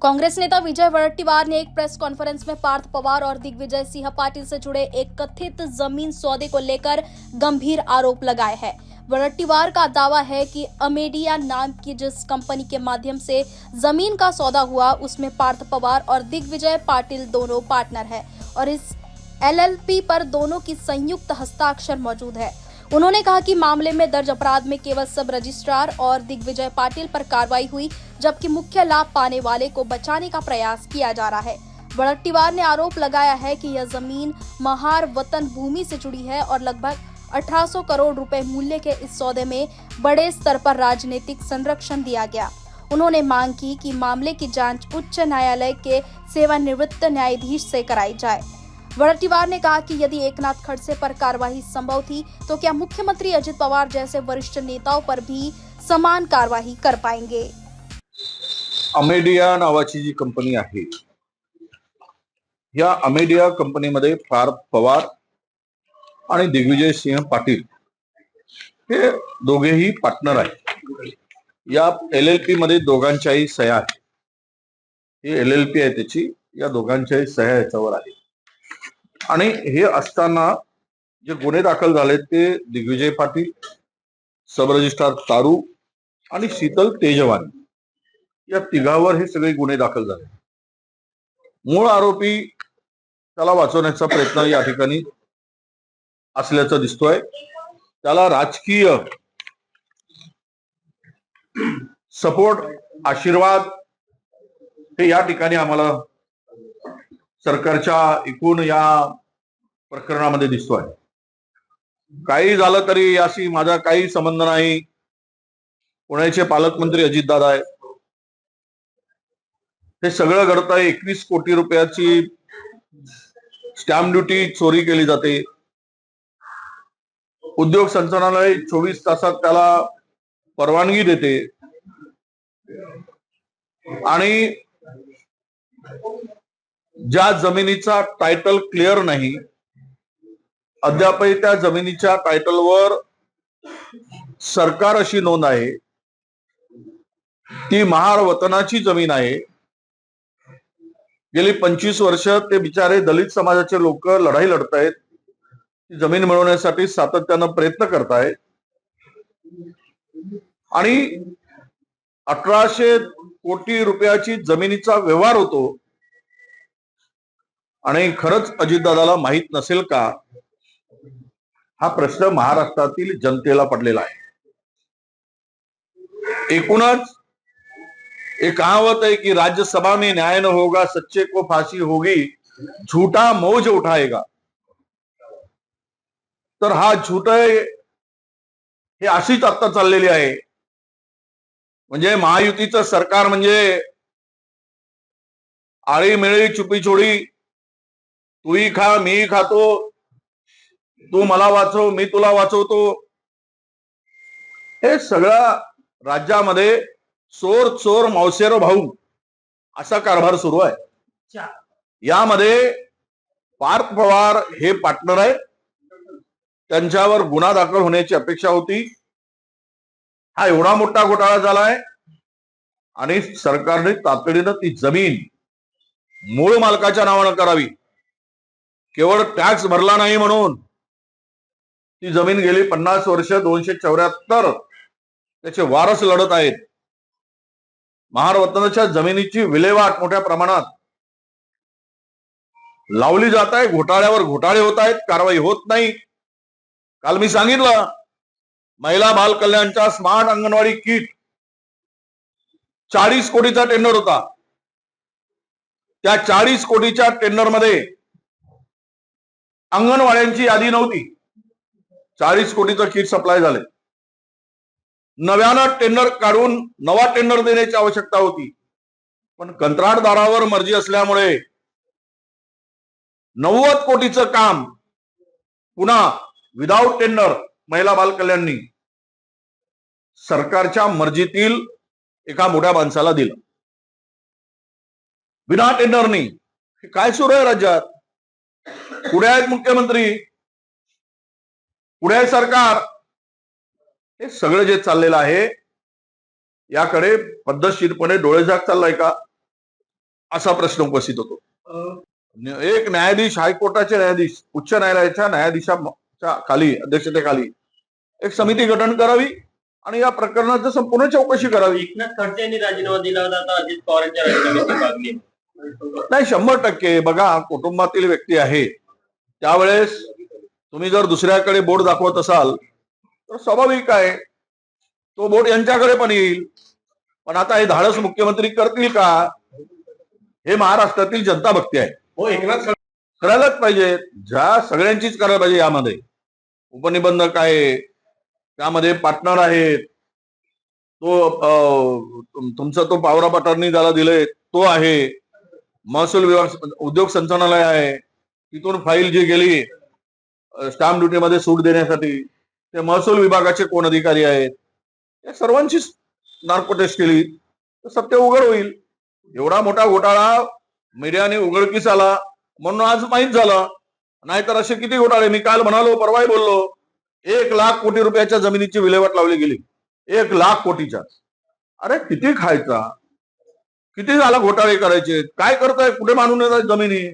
कांग्रेस नेता विजय वड़ट्टीवार ने एक प्रेस कॉन्फ्रेंस में पार्थ पवार और दिग्विजय सिंह पाटिल से जुड़े एक कथित जमीन सौदे को लेकर गंभीर आरोप लगाए हैं। वड़ट्टीवार का दावा है कि अमेडिया नाम की जिस कंपनी के माध्यम से जमीन का सौदा हुआ उसमें पार्थ पवार और दिग्विजय पाटिल दोनों पार्टनर हैं और इस एलएलपी पर दोनों की संयुक्त हस्ताक्षर मौजूद है। उन्होंने कहा कि मामले में दर्ज अपराध में केवल सब रजिस्ट्रार और दिग्विजय पाटिल पर कार्रवाई हुई, जबकि मुख्य लाभ पाने वाले को बचाने का प्रयास किया जा रहा है। वड़ट्टीवार ने आरोप लगाया है कि यह जमीन महार वतन भूमि से जुड़ी है और लगभग 1800 करोड़ रुपए मूल्य के इस सौदे में बड़े स्तर पर राजनीतिक संरक्षण दिया गया। उन्होंने मांग की कि मामले की जांच उच्च न्यायालय के सेवानिवृत्त न्यायाधीश से कराई जाए। वड़ट्टीवार ने कहा कि यदि एकनाथ खड़से पर कार्रवाई संभव थी तो क्या मुख्यमंत्री अजित पवार जैसे वरिष्ठ नेताओं पर भी समान कार्रवाई कर पाएंगे। अमेडिया नावाची जी कंपनी आहे, या अमेडिया कंपनीमध्ये पार्थ पवार आणि दिग्विजय सिंह पाटील हे दोघेही पार्टनर आहेत। या एलएलपी मध्ये दोघांच्याही सह्या आहेत। ही एलएलपी आहे त्याची, या दोघांच्याही सह्या याच्यावर आहेत। आणि हे असताना जे गुन्हे दाखल झाले ते दिग्विजय पाटील, सब रजिस्ट्रार तारू आणि शीतल तेजवानी या तिघावर हे सगळे गुन्हे दाखल झाले। मूळ आरोपी त्याला वाचवण्याचा प्रयत्न या ठिकाणी असल्याचं दिसतोय। त्याला राजकीय सपोर्ट, आशीर्वाद हे या ठिकाणी आम्हाला सरकारच्या एकूण या प्रकरणामध्ये दिसतोय। काही झालं तरी याशी माझा काही संबंध नाही। पुण्याचे पालकमंत्री अजितदादा आहेत, हे सगळं घडतंय। 21 कोटी रुपयाची स्टॅम्प ड्युटी चोरी केली जाते। उद्योग संचालनालय 24 तासात त्याला परवानगी देते आणि ज्या जमिनीचा टायटल क्लिअर नाही, अद्यापही त्या जमिनीच्या टायटलवर सरकार अशी नोंद आहे, ती महार वतनाची जमीन आहे। गेली 25 वर्ष ते बिचारे दलित समाजाचे लोक लढाई लढतायत, ती जमीन मिळवण्यासाठी सातत्यानं प्रयत्न करतायत आणि 1800 कोटी रुपयाची जमिनीचा व्यवहार होतो। आणि खरंच अजितदादाला माहित नसेल का, हा प्रश्न महाराष्ट्रातील जनतेला पडलेला आहे। एकूणच एक कहावत है कि राज्यसभा में न्याय न होगा, सच्चे को फांसी होगी, झूठा मौज उठाएगा। तर हा झूठ हे अशीच आता चाललेली आहे। म्हणजे महायुतीचं सरकार म्हणजे आळी मिळी चुपी छोडी, तूही खा मीही खातो, तू मला वाचव मी तुला वाचवतो, हे सगळं राज्यामध्ये चोर चोर मौसेर भाऊ असा कारभार सुरू आहे। यामध्ये पार्थ पवार हे पार्टनर आहे, त्यांच्यावर गुन्हा दाखल होण्याची अपेक्षा होती। हा एवढा मोठा घोटाळा झालाय आणि सरकारने तातडीनं ती जमीन मूळ मालकाच्या नावानं करावी। केवळ टॅक्स भरला नाही म्हणून ती जमीन गेली 50 वर्ष 274 त्याचे वारस लढत आहेत। महार वतनाच्या जमिनीची विल्हेवाट मोठ्या प्रमाणात लावली जात आहे। घोटाळ्यावर घोटाळे होत आहेत, कारवाई होत नाही। काल मी सांगितलं, महिला बाल कल्याणच्या स्मार्ट अंगणवाडी किट 40 कोटीचा टेंडर होता। त्या 40 कोटीच्या टेंडर मध्ये अंगणवाड्यांची यादी नव्हती। 40 कोटीचं किट सप्लाय झाले। नव्यानं टेंडर काढून नवा टेंडर देण्याची आवश्यकता होती, पण कंत्राटदारावर मर्जी असल्यामुळे 90 कोटीचं काम पुन्हा विदाउट टेंडर महिला बाल कल्याणनी सरकारच्या मर्जीतील एका मोठ्या माणसाला दिलं, बिना टेंडरनी। हे काय सुरू आहे राज्यात? पुढे आहेत मुख्यमंत्री, पुढे आहे सरकार। हे सगळं जे चाललेलं आहे याकडे पद्धतशीरपणे डोळेझाक चाललाय का? असा प्रश्न उपस्थित होतो. एक न्यायाधीश, हायकोर्टाचे न्यायाधीश, उच्च न्यायालयाच्या न्यायाधीशाच्या खाली, अध्यक्षतेखाली एक समिती गठन करावी आणि या प्रकरणाची संपूर्ण चौकशी करावी. एकनाथ खडसे यांनी राजीनामा दिला होता, आता अजित पवारांच्या राजीनाम्याची मागणी आहे. नाही, 100% बघा, कुटुंबातील व्यक्ती आहे त्यावेळेस तुम्ही जर दुसऱ्याकडे बोट दाखवत असाल तर स्वाभाविक आहे तो बोट यांच्याकडे पण येईल. पण आता हे धाडस मुख्यमंत्री करतील का, हे महाराष्ट्रातील जनता बघते आहे. हो, एकनाथ करायलाच पाहिजे, ज्या सगळ्यांचीच करायला पाहिजे. यामध्ये उपनिबंधक आहे, त्यामध्ये पार्टनर आहेत, तुमचा तो पॉवर ऑफ अटॉर्नी ज्याला दिले तो आहे, महसूल विभाग, उद्योग संचालनालय आहे, तिथून फाईल जी गेली स्टॅम्प ड्युटीमध्ये सूट देण्यासाठी ते महसूल विभागाचे कोण अधिकारी आहेत, या सर्वांची नार्को टेस्ट केली तर सत्य उघड होईल. एवढा मोठा घोटाळा मीडियाने उघडकीस आला म्हणून आज माहीत झालं, नाहीतर असे किती घोटाळे. मी काल म्हणालो, परवाही बोललो, 1,00,000 कोटी रुपयाच्या जमिनीची विल्हेवाट लावली गेली. 1,00,000 कोटीच्या. अरे किती खायचा, किती झाला घोटाळे करायचे, काय करताय, कुठे मानून येतात जमिनी.